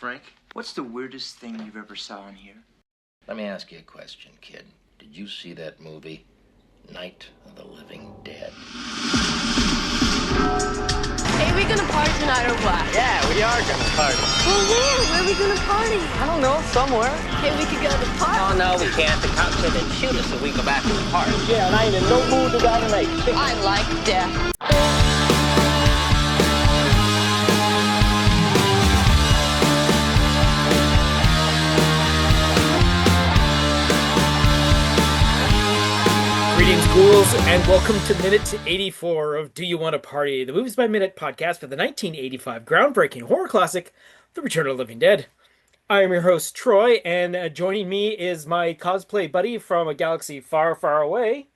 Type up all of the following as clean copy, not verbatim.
Frank. What's the weirdest thing you've ever saw in here? Let me ask you a question, kid. Did you see that movie, Night of the Living Dead? Hey, we gonna party tonight or what? Yeah, we are gonna party. Well, where are we gonna party? I don't know, somewhere. Hey, we could go to the park. Oh, no, we can't. The cops said they'd shoot us if we go back to the park. Yeah, and I ain't in no mood to go tonight. I like death. Greetings, ghouls, and welcome to Minute 84 of Do You Want to Party, the Movies by Minute podcast for the 1985 groundbreaking horror classic, The Return of the Living Dead. I am your host, Troy, and joining me is my cosplay buddy from a galaxy far, far away.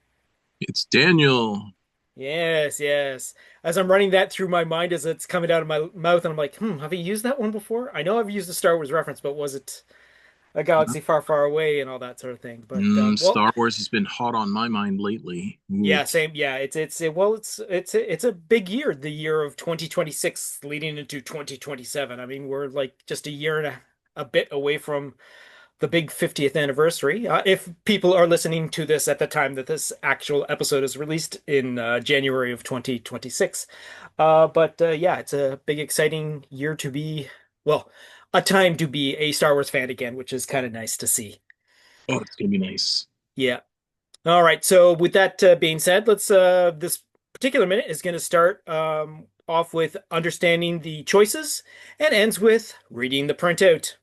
It's Daniel. Yes. As I'm running that through my mind as it's coming out of my mouth, and I'm like, have I used that one before? I know I've used a Star Wars reference, but was it a galaxy far, far away and all that sort of thing? But Star Wars has been hot on my mind lately. Yeah, same. Yeah, it's a big year, the year of 2026 leading into 2027. I mean, we're like just a year and a bit away from the big 50th anniversary. If people are listening to this at the time that this actual episode is released in January of 2026. Yeah, it's a big, exciting year to be, a time to be a Star Wars fan again, which is kind of nice to see. Oh, it's gonna be nice. Yeah. All right. So with that being said, let's this particular minute is going to start off with understanding the choices and ends with reading the printout.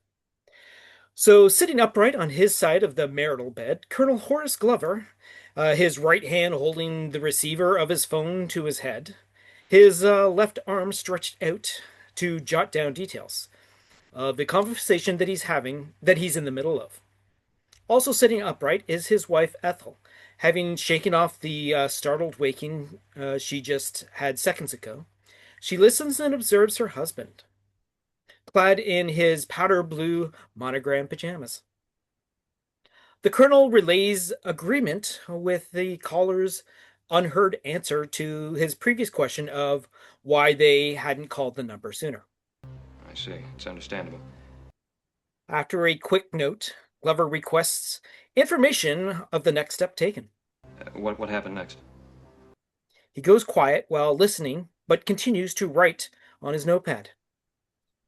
So sitting upright on his side of the marital bed, Colonel Horace Glover, his right hand holding the receiver of his phone to his head, his left arm stretched out to jot down details of the conversation that he's in the middle of. Also sitting upright is his wife Ethel, having shaken off the startled waking she just had seconds ago. She listens and observes her husband, clad in his powder blue monogram pajamas. The colonel relays agreement with the caller's unheard answer to his previous question of why they hadn't called the number sooner. I see. It's understandable. After a quick note, Glover requests information of the next step taken. What happened next? He goes quiet while listening, but continues to write on his notepad.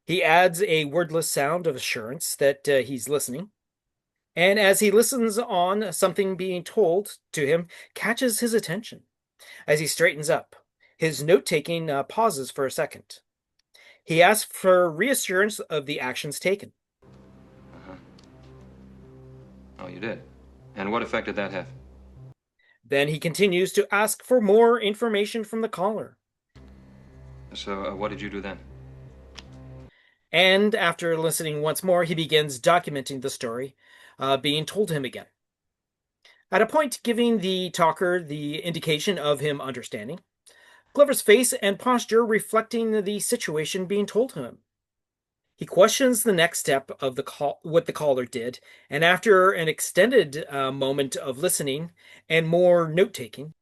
He adds a wordless sound of assurance that he's listening. And as he listens on, something being told to him catches his attention. As he straightens up, his note-taking pauses for a second. He asks for reassurance of the actions taken. Uh-huh. Oh, you did? And what effect did that have? Then he continues to ask for more information from the caller. So, what did you do then? And after listening once more, he begins documenting the story being told to him again. At a point giving the talker the indication of him understanding, Glover's face and posture reflecting the situation being told to him. He questions the next step of what the caller did, and after an extended moment of listening and more note-taking,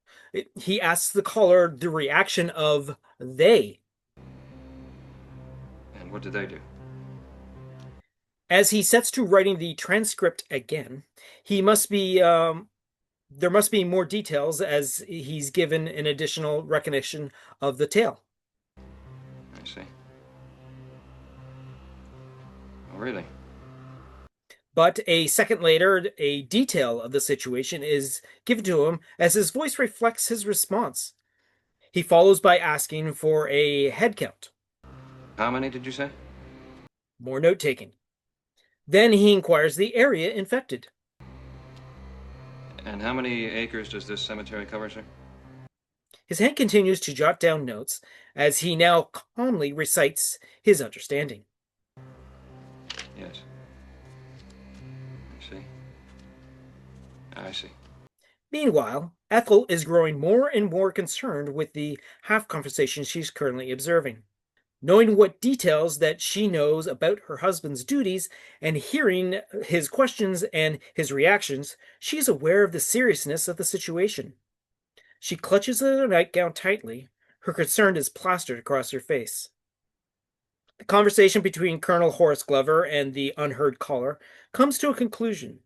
he asks the caller the reaction of they. And what did they do? As he sets to writing the transcript again, there must be more details as he's given an additional recognition of the tale. I see. Oh, really? But a second later, a detail of the situation is given to him as his voice reflects his response. He follows by asking for a head count. How many did you say? More note-taking. Then he inquires the area infected. And how many acres does this cemetery cover, sir? His hand continues to jot down notes as he now calmly recites his understanding. Yes. I see. Meanwhile, Ethel is growing more and more concerned with the half-conversation she's currently observing. Knowing what details that she knows about her husband's duties and hearing his questions and his reactions, she is aware of the seriousness of the situation. She clutches the nightgown tightly. Her concern is plastered across her face. The conversation between Colonel Horace Glover and the unheard caller comes to a conclusion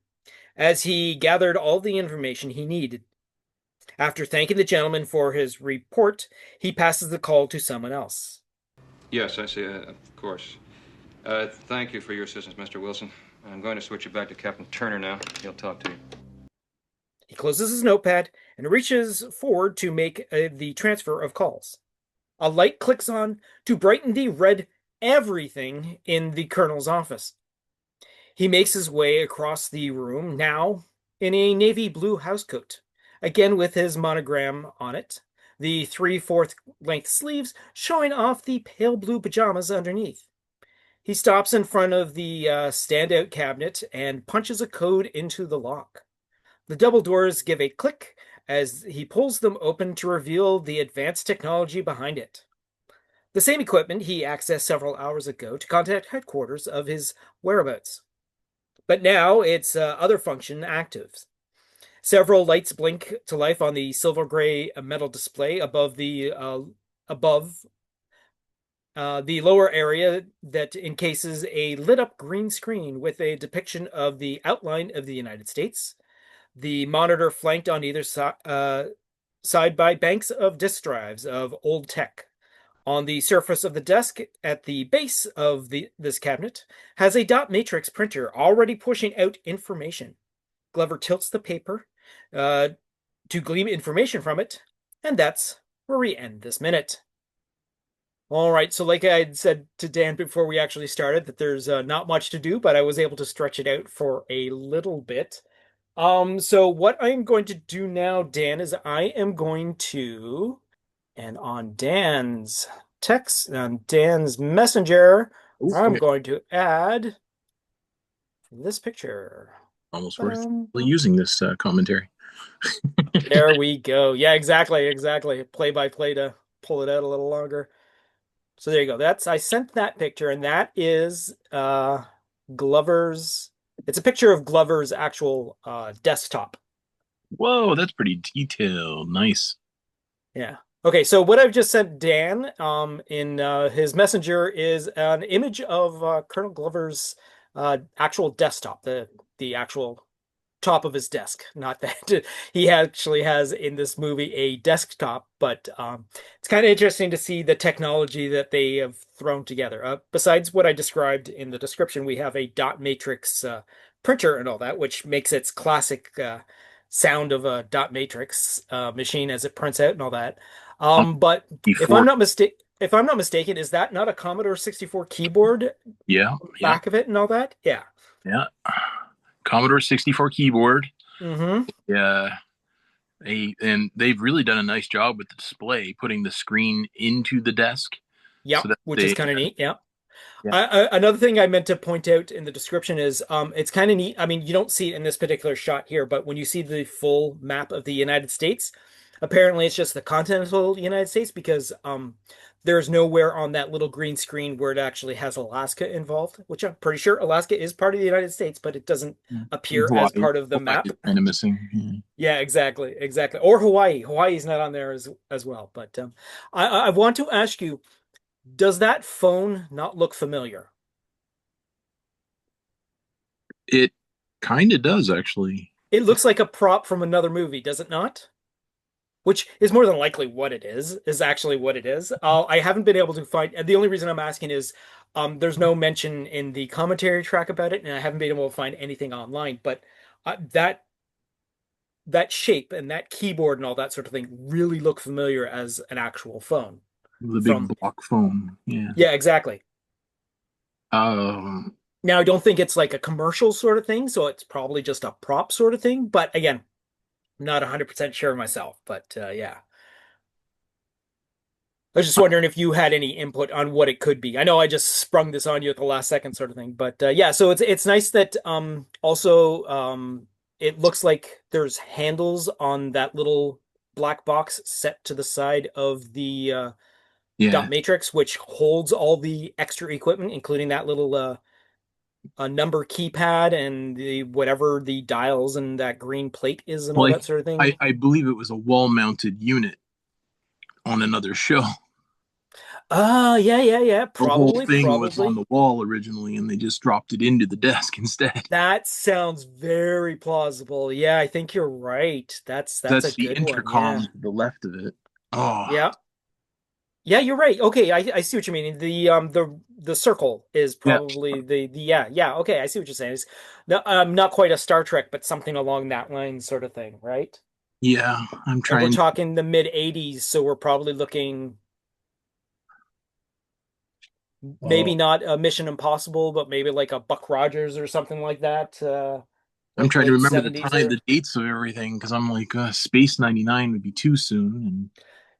as he gathered all the information he needed. After thanking the gentleman for his report, he passes the call to someone else. Yes, I see. Of course. Thank you for your assistance, Mr. Wilson. I'm going to switch you back to Captain Turner now. He'll talk to you. He closes his notepad and reaches forward to make the transfer of calls. A light clicks on to brighten the red everything in the colonel's office. He makes his way across the room, now in a navy blue housecoat, again with his monogram on it, the 3/4 length sleeves showing off the pale blue pajamas underneath. He stops in front of the standout cabinet and punches a code into the lock. The double doors give a click as he pulls them open to reveal the advanced technology behind it. The same equipment he accessed several hours ago to contact headquarters of his whereabouts. But now its other function actives. Several lights blink to life on the silver gray metal display above the lower area that encases a lit up green screen with a depiction of the outline of the United States. The monitor flanked on either side by banks of disk drives of old tech. On the surface of the desk at the base of this cabinet has a dot matrix printer already pushing out information. Glover tilts the paper to glean information from it, and that's where we end this minute. All right, so like I had said to Dan before we actually started, that there's not much to do, but I was able to stretch it out for a little bit. So what I'm going to do now, Dan, is I am going to, and on Dan's text, on Dan's messenger, I'm going to add this picture. Almost worth using this commentary. There we go. Yeah, exactly. Play by play to pull it out a little longer. So there you go. I sent that picture, and that is Glover's. It's a picture of Glover's actual desktop. Whoa, that's pretty detailed. Nice. Yeah. Okay, so what I've just sent Dan in his messenger is an image of Colonel Glover's actual desktop, the actual top of his desk. Not that he actually has in this movie a desktop, but it's kind of interesting to see the technology that they have thrown together. Besides what I described in the description, we have a dot matrix printer and all that, which makes its classic sound of a dot matrix machine as it prints out and all that. But if I'm not mistaken, is that not a Commodore 64 keyboard? Yeah. Back of it and all that? Yeah. Yeah. Commodore 64 keyboard. Mm-hmm. Yeah. And they've really done a nice job with the display, putting the screen into the desk. Yeah, so which is kind of neat. Yeah. Another thing I meant to point out in the description is it's kind of neat. I mean, you don't see it in this particular shot here, but when you see the full map of the United States, apparently it's just the continental United States because there's nowhere on that little green screen where it actually has Alaska involved, which I'm pretty sure Alaska is part of the United States, but it doesn't appear Hawaii, as part of the map. Kind of missing. Yeah, exactly. Or Hawaii. Hawaii's not on there as well. But I want to ask you, does that phone not look familiar? It kind of does, actually. It looks like a prop from another movie, does it not? Which is more than likely what it is actually what it is. I haven't been able to find, the only reason I'm asking is there's no mention in the commentary track about it, and I haven't been able to find anything online, but that shape and that keyboard and all that sort of thing really look familiar as an actual phone. The big block phone. Yeah. Yeah, exactly. Now, I don't think it's like a commercial sort of thing, so it's probably just a prop sort of thing, but again, not 100% sure myself, but yeah. I was just wondering if you had any input on what it could be. I know I just sprung this on you at the last second sort of thing, but yeah, so it's nice that also it looks like there's handles on that little black box set to the side of the dot matrix, which holds all the extra equipment, including that little a number keypad and whatever the dials and that green plate is and all that sort of thing. I believe it was a wall-mounted unit on another show. Yeah. The whole Probably, thing was on probably. the wall originally, and they just dropped it into the desk instead. That sounds very plausible. Yeah, I think you're right. That's a That's the good one. intercom Yeah. to the left of it. Oh, Yeah. Yeah, you're right. Okay, I see what you mean. The circle is yeah, probably the yeah. Okay, I see what you're saying. It's not quite a Star Trek, but something along that line sort of thing, right? yeah. I'm And we're trying. talking the mid 80s, so we're probably looking maybe Oh, not a Mission Impossible, but maybe like a Buck Rogers or something like that, I'm like trying to late remember the 70s time, there. the dates of everything, because I'm like, Space '99 would be too soon, and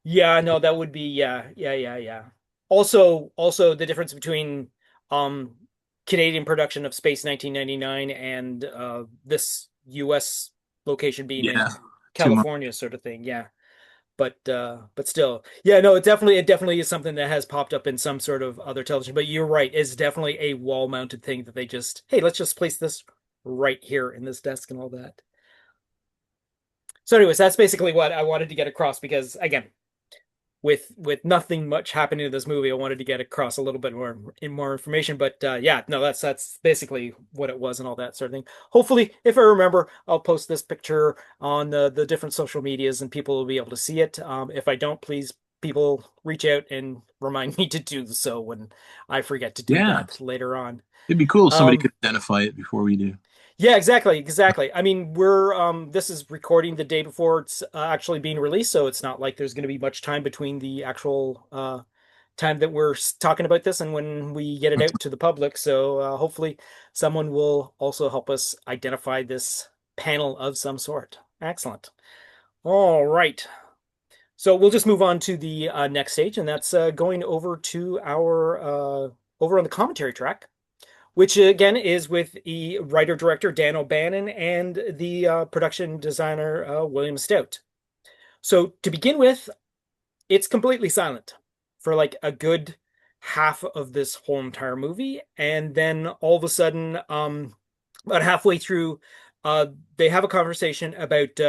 Yeah, no, that would be yeah. Also the difference between um Canadian production of Space 1999 and this US location being yeah, in too much. California sort of thing. Yeah. But still. Yeah, no, it definitely is something that has popped up in some sort of other television. But you're right, it's definitely a wall-mounted thing that they just, hey, let's just place this right here in this desk and all that. So anyways, that's basically what I wanted to get across because again, with nothing much happening in this movie, I wanted to get across a little bit more information. But yeah, no, that's basically what it was and all that sort of thing. Hopefully, if I remember, I'll post this picture on the different social medias and people will be able to see it. If I don't, please people reach out and remind me to do so when I forget to do Yeah, that later on. it'd be cool if somebody Um, could identify it before we do. yeah, exactly. I mean, we're this is recording the day before it's actually being released, so it's not like there's going to be much time between the actual time that we're talking about this and when we get it out to the public. So hopefully someone will also help us identify this panel of some sort. Excellent. All right. So we'll just move on to the next stage, and that's going over to our over on the commentary track, which again is with the writer director Dan O'Bannon and the production designer William Stout. So to begin with, it's completely silent for like a good half of this whole entire movie, and then all of a sudden, about halfway through, uh, they have a conversation about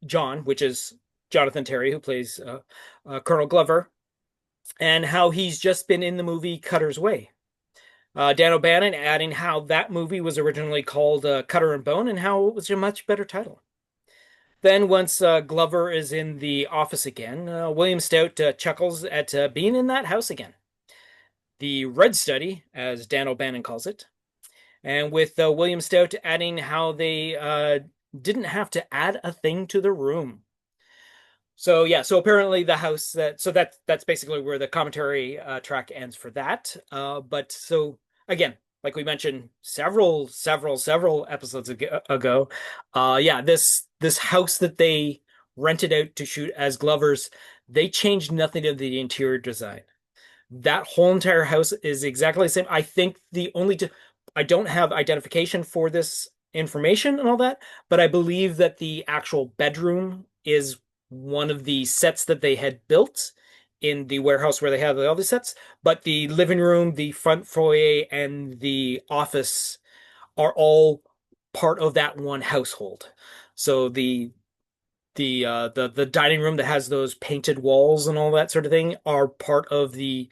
John, which is Jonathan Terry, who plays Colonel Glover, and how he's just been in the movie Cutter's Way. Dan O'Bannon adding how that movie was originally called Cutter and Bone and how it was a much better title. Then, once Glover is in the office again, William Stout chuckles at being in that house again. The Red Study, as Dan O'Bannon calls it. And with William Stout adding how they didn't have to add a thing to the room. So yeah, so apparently the house that's basically where the commentary track ends for that. But so again, like we mentioned several episodes ago, yeah, this house that they rented out to shoot as Glover's, they changed nothing of the interior design. That whole entire house is exactly the same. I think I don't have identification for this information and all that, but I believe that the actual bedroom is one of the sets that they had built in the warehouse where they have all the sets. But the living room, the front foyer, and the office are all part of that one household. So the dining room that has those painted walls and all that sort of thing are part of the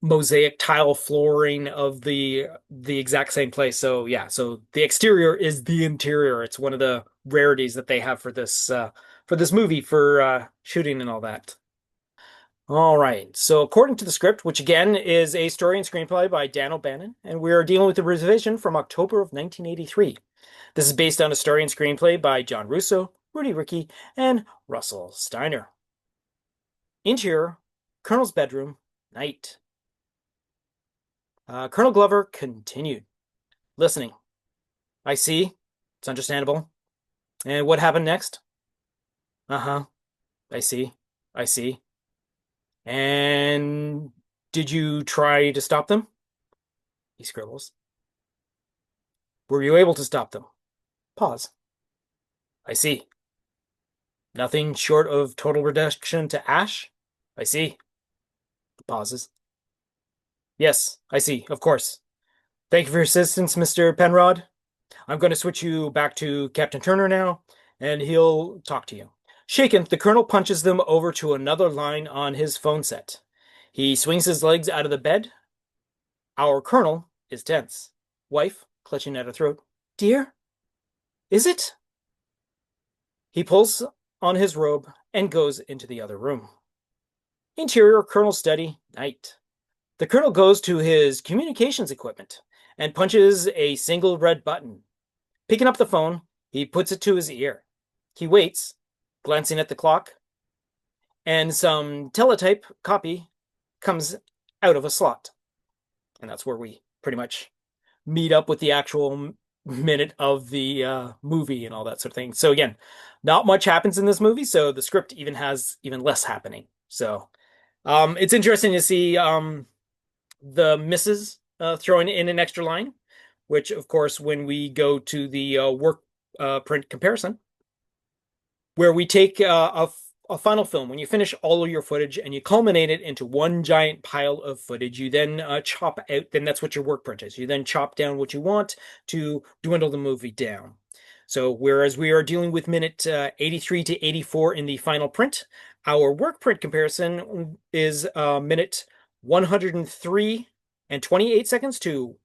mosaic tile flooring of the exact same place. So yeah, so the exterior is the interior. It's one of the rarities that they have for this movie for shooting and all that. All right. So according to the script, which again is a story and screenplay by Dan O'Bannon, and we are dealing with a revision from October of 1983. This is based on a story and screenplay by John Russo, Rudy Rickey, and Russell Steiner. Interior, Colonel's bedroom, night. Colonel Glover continued. Listening. I see. It's understandable. And what happened next? Uh-huh. I see. I see. And did you try to stop them? He scribbles. Were you able to stop them? Pause. I see. Nothing short of total reduction to ash? I see. Pauses. Yes, I see, of course. Thank you for your assistance, Mr. Penrod. I'm going to switch you back to Captain Turner now, and he'll talk to you. Shaken, the colonel punches them over to another line on his phone set. He swings his legs out of the bed. Our colonel is tense. Wife clutching at her throat. Dear, is it? He pulls on his robe and goes into the other room. Interior colonel's study, night. The colonel goes to his communications equipment and punches a single red button. Picking up the phone, he puts it to his ear. He waits, glancing at the clock, and some teletype copy comes out of a slot. And that's where we pretty much meet up with the actual minute of the movie and all that sort of thing. So again, not much happens in this movie, so the script even has even less happening. So it's interesting to see the misses throwing in an extra line, which of course, when we go to the work print comparison, where we take a final film, when you finish all of your footage and you culminate it into one giant pile of footage, you then chop out, then that's what your work print is. You then chop down what you want to dwindle the movie down. So whereas we are dealing with minute 83 to 84 in the final print, our work print comparison is minute 103 and 28 seconds to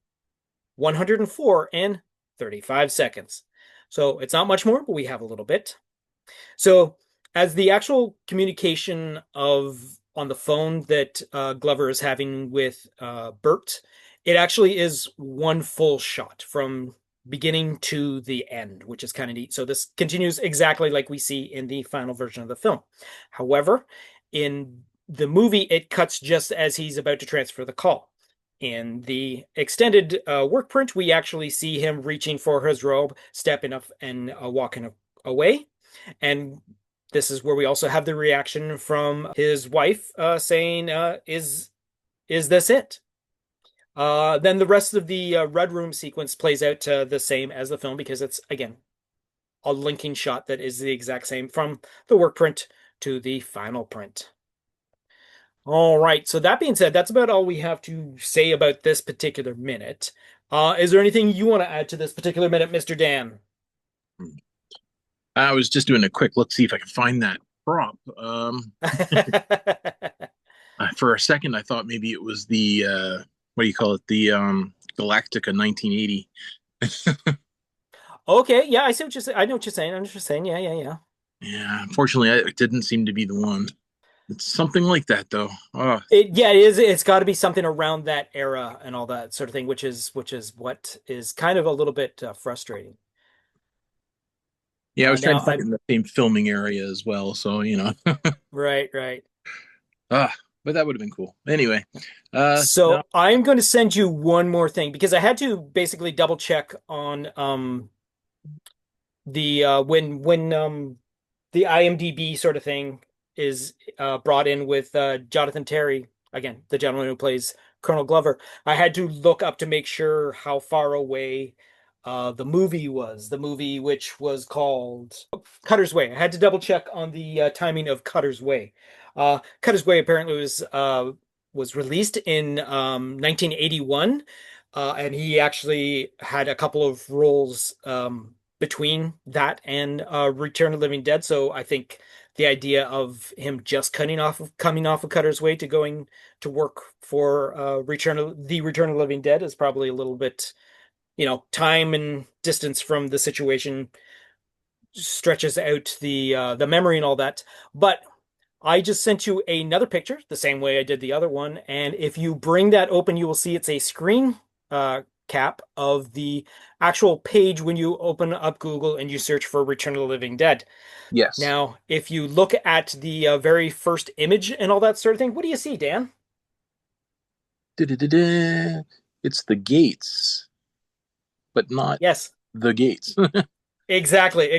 104 and 35 seconds. So it's not much more, but we have a little bit. So as the actual communication of on the phone that Glover is having with Bert, it actually is one full shot from beginning to the end, which is kind of neat. So this continues exactly like we see in the final version of the film. However, in the movie, it cuts just as he's about to transfer the call. In the extended work print, we actually see him reaching for his robe, stepping up and walking away. And this is where we also have the reaction from his wife saying, is this it? Then the rest of the Red Room sequence plays out the same as the film because it's, again, a linking shot that is the exact same from the work print to the final print. All right, so that being said, that's about all we have to say about this particular minute. Is there anything you want to add to this particular minute, Mr. Dan? I was just doing a quick look, see if I can find that prop. For a second, I thought maybe it was the what do you call it? The Galactica 1980. Okay, yeah, I see what you're saying. I know what you're saying. I know what you're saying. Yeah. Yeah, unfortunately, it didn't seem to be the one. It's something like that, though. Oh, It is. It's got to be something around that era and all that sort of thing, which is what is kind of a little bit frustrating. yeah, I was trying Now to find it in the same filming area as well, so right. Ah, but that would have been cool. Anyway, So no, I'm going to send you one more thing because I had to basically double check on the when the IMDb sort of thing is brought in with Jonathan Terry, again, the gentleman who plays Colonel Glover. I had to look up to make sure how far away the movie was, the movie which was called Cutter's Way. I had to double check on the timing of Cutter's Way. Cutter's Way apparently was released in 1981, and he actually had a couple of roles between that and Return of the Living Dead. So I think the idea of him just coming off of Cutter's Way to going to work for Return of the Living Dead is probably a little bit, time and distance from the situation stretches out the memory and all that. But I just sent you another picture, the same way I did the other one, and if you bring that open, you will see it's a screen cap of the actual page when you open up Google and you search for Return of the Living Dead. yes. Now, if you look at the very first image and all that sort of thing, what do you see, Dan? Da-da-da-da. It's the gates, but not Yes, the gates. exactly.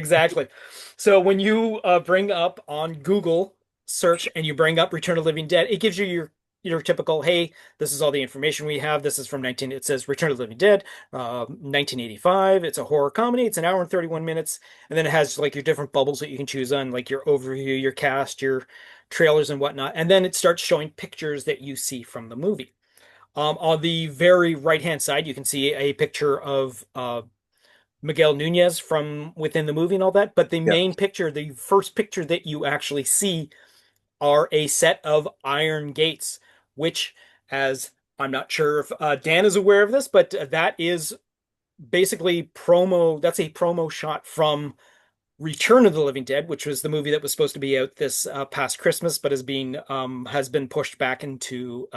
So when you bring up on Google search and you bring up Return of the Living Dead, it gives you your typical, hey, this is all the information we have. This is from it says Return of the Living Dead, 1985. It's a horror comedy. It's an hour and 31 minutes. And then it has like your different bubbles that you can choose on, like your overview, your cast, your trailers and whatnot. And then it starts showing pictures that you see from the movie. On the very right-hand side, you can see a picture of Miguel Nunez from within the movie and all that. But the Yeah. main picture, the first picture that you actually see are a set of iron gates which, as I'm not sure if Dan is aware of this, but that is basically promo. That's a promo shot from Return of the Living Dead, which was the movie that was supposed to be out this past Christmas, but has been pushed back into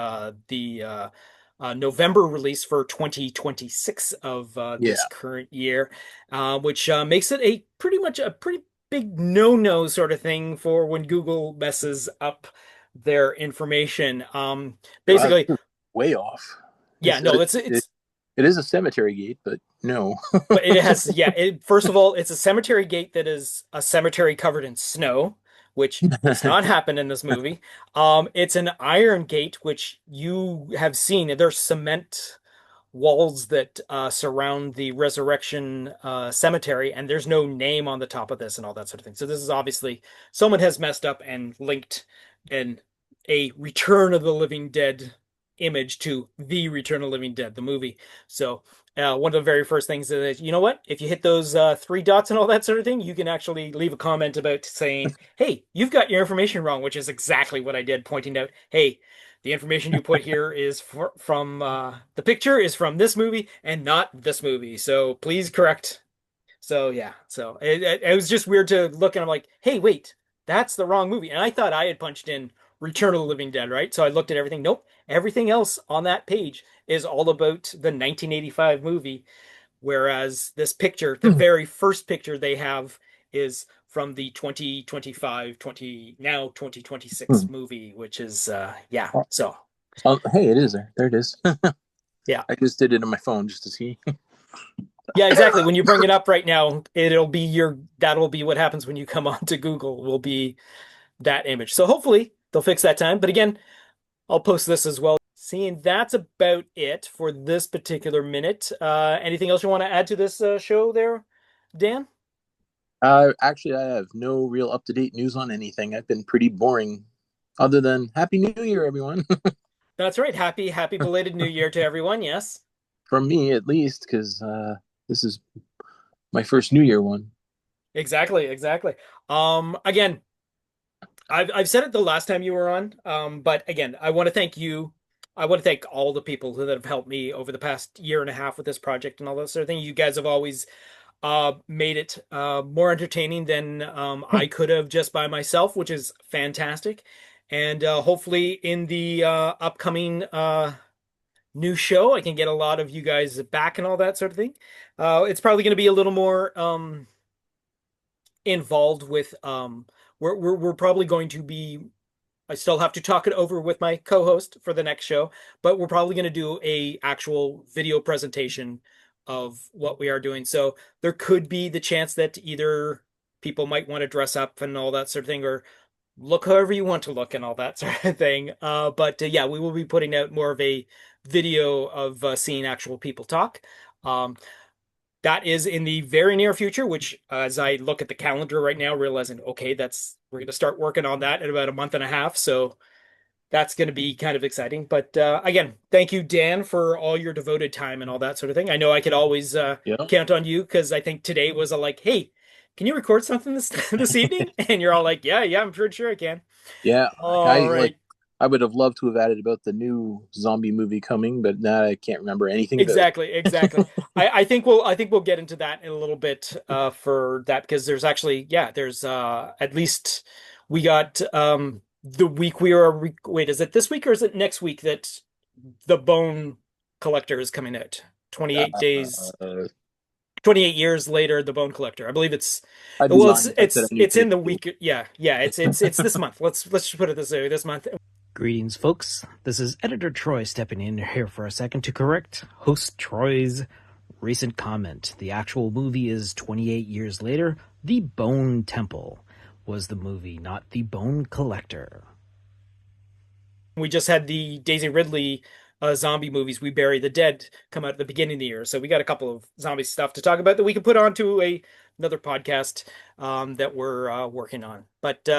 the November release for 2026 of Yeah. this current year, which makes it a pretty big no-no sort of thing for when Google messes up their information. Basically, Way off. yeah, no, it's It is a cemetery gate, but no. but it has, yeah, first of all, it's a cemetery gate that is a cemetery covered in snow, which does not happen in this movie. It's an iron gate, which you have seen. There's cement walls that surround the Resurrection Cemetery, and there's no name on the top of this and all that sort of thing. So this is obviously someone has messed up and linked a Return of the Living Dead image to the Return of the Living Dead, the movie. So one of the very first things is, you know what? If you hit those three dots and all that sort of thing, you can actually leave a comment about saying, hey, you've got your information wrong, which is exactly what I did, pointing out, hey, the information you put here is from the picture is from this movie and not this movie. So please correct. So yeah, so it was just weird to look and I'm like, hey, wait, that's the wrong movie. And I thought I had punched in Return of the Living Dead, right? So I looked at everything. Nope. Everything else on that page is all about the 1985 movie. Whereas this picture, the very first picture they have is from the 2026 movie, which is, yeah. So, Hey, it is there. There it is. yeah. I just did it on my phone just to see. Yeah, exactly. When you bring it up right now, that'll be what happens when you come onto Google, will be that image. So hopefully they'll fix that time. But again, I'll post this as well. Seeing that's about it for this particular minute. Anything else you want to add to this show there, Dan? Actually, I have no real up-to-date news on anything. I've been pretty boring, other than Happy New Year, everyone. That's right. Happy belated New Year to everyone. Yes. From me, at least, because this is my first New Year one. Exactly. Again, I've said it the last time you were on, but again, I want to thank you. I want to thank all the people that have helped me over the past year and a half with this project and all that sort of thing. You guys have always made it more entertaining than I could have just by myself, which is fantastic. And hopefully in the upcoming new show, I can get a lot of you guys back and all that sort of thing. It's probably going to be a little more involved with we're probably going to be, I still have to talk it over with my co-host for the next show, but we're probably going to do a actual video presentation of what we are doing. So there could be the chance that either people might want to dress up and all that sort of thing, or look however you want to look and all that sort of thing. But yeah, we will be putting out more of a video of seeing actual people talk. That is in the very near future, which as I look at the calendar right now, realizing, okay, we're going to start working on that in about a month and a half. So that's going to be kind of exciting. But again, thank you, Dan, for all your devoted time and all that sort of thing. I know I could always count on you, because I think today was hey, can you record something this evening? And you're all like, yeah, I'm pretty sure I can. Yeah. All right. I would have loved to have added about the new zombie movie coming, but now I can't remember anything. Exactly. I think we'll get into that in a little bit for that, because there's actually, there's at least we got the week wait, is it this week or is it next week that the Bone Collector is coming out? 28 days. 28 years later, the Bone Collector. I believe it's in the week. Yeah. It's this month. Let's just put it this month. Greetings, folks. This is Editor Troy stepping in here for a second to correct host Troy's recent comment. The actual movie is 28 years later. The Bone Temple was the movie, not the Bone Collector. We just had the Daisy Ridley zombie movies, We Bury the Dead, come out at the beginning of the year. So we got a couple of zombie stuff to talk about that we can put onto another podcast that we're working on. But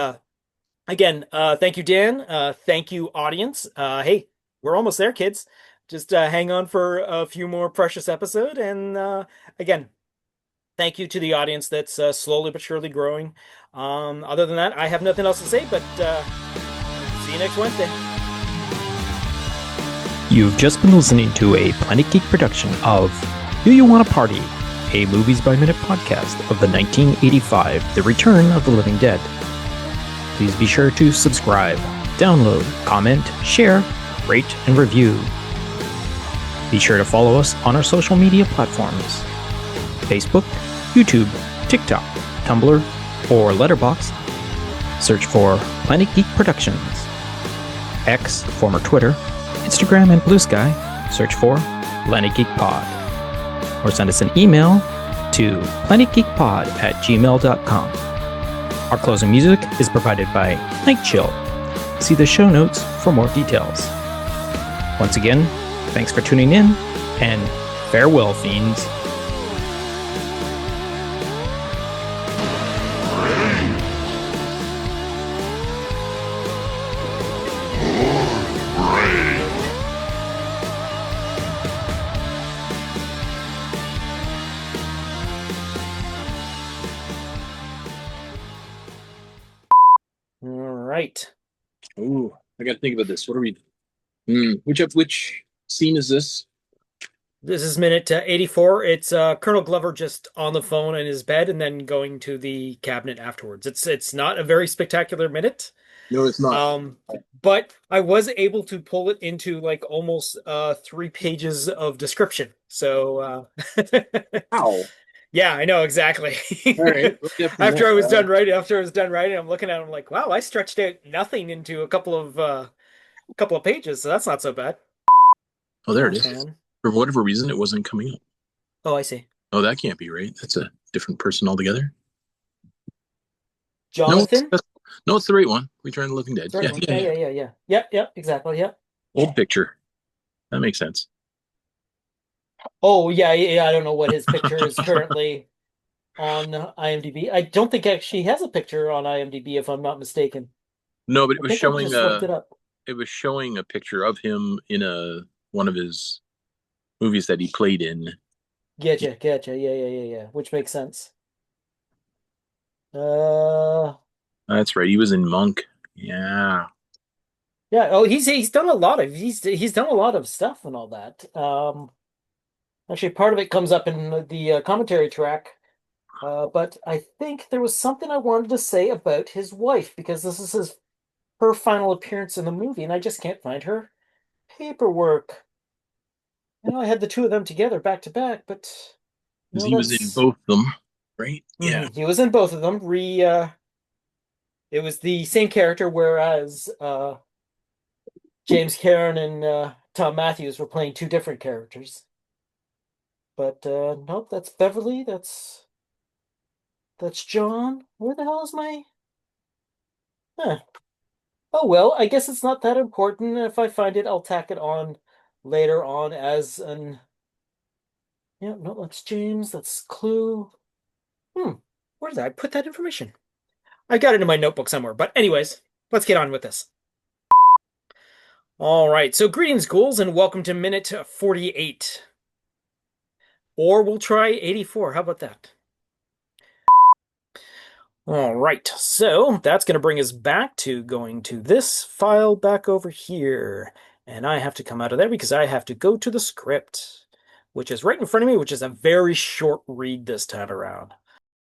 again, thank you, Dan. Thank you, audience. Hey, we're almost there, kids. Just hang on for a few more precious episodes. And again, thank you to the audience that's slowly but surely growing. Other than that, I have nothing else to say, but see you next Wednesday. You've just been listening to a Planet Geek production of Do You Want to Party? A Movies by Minute podcast of the 1985 The Return of the Living Dead. Please be sure to subscribe, download, comment, share, rate, and review. Be sure to follow us on our social media platforms: Facebook, YouTube, TikTok, Tumblr, or Letterboxd. Search for Planet Geek Productions. X, former Twitter, Instagram, and Blue Sky, search for Planet Geek Pod. Or send us an email to planetgeekpod@gmail.com. Our closing music is provided by Night Chill. See the show notes for more details. Once again, thanks for tuning in, and farewell, fiends. Right. Ooh, I got to think about this. What are we? Which scene is this? This is minute 84. It's Colonel Glover just on the phone in his bed and then going to the cabinet afterwards. It's not a very spectacular minute. No, it's not. But I was able to pull it into like almost 3 pages of description. So Ow. yeah, I know exactly. All right. After I was done writing, I'm looking at him like, wow, I stretched out nothing into a couple of pages, so that's not so bad. Oh, there it is. Man. For whatever reason, it wasn't coming up. Oh, I see. Oh, that can't be right. That's a different person altogether. Jonathan? No, it's the right one. Return of the Living Dead. Yeah. Yep, exactly. Yep. Old picture. That makes sense. Oh, yeah. I don't know what his picture is currently on IMDb. I don't think actually he has a picture on IMDb, if I'm not mistaken. No, but it was showing. It was showing a picture of him in one of his movies that he played in. Getcha. Yeah. Which makes sense. That's right. He was in Monk. Yeah. Yeah. Oh, he's done a lot of he's done a lot of stuff and all that. Actually, part of it comes up in the commentary track. But I think there was something I wanted to say about his wife, because this is her final appearance in the movie, and I just can't find her paperwork. I know I had the two of them together back to back, but he was in both of them, right? Yeah, he was in both of them. It was the same character, whereas James Cairn and Tom Matthews were playing two different characters. But nope, that's Beverly. That's John. Where the hell is my? Huh. Oh well, I guess it's not that important. If I find it, I'll tack it on later on as an. Yeah, no, that's James. That's Clue. Where did I put that information? I got it in my notebook somewhere. But anyways, let's get on with this. All right, so greetings, ghouls, and welcome to minute 48. Or we'll try 84. How about that? All right, so that's going to bring us back to going to this file back over here. And I have to come out of there because I have to go to the script, which is right in front of me, which is a very short read this time around.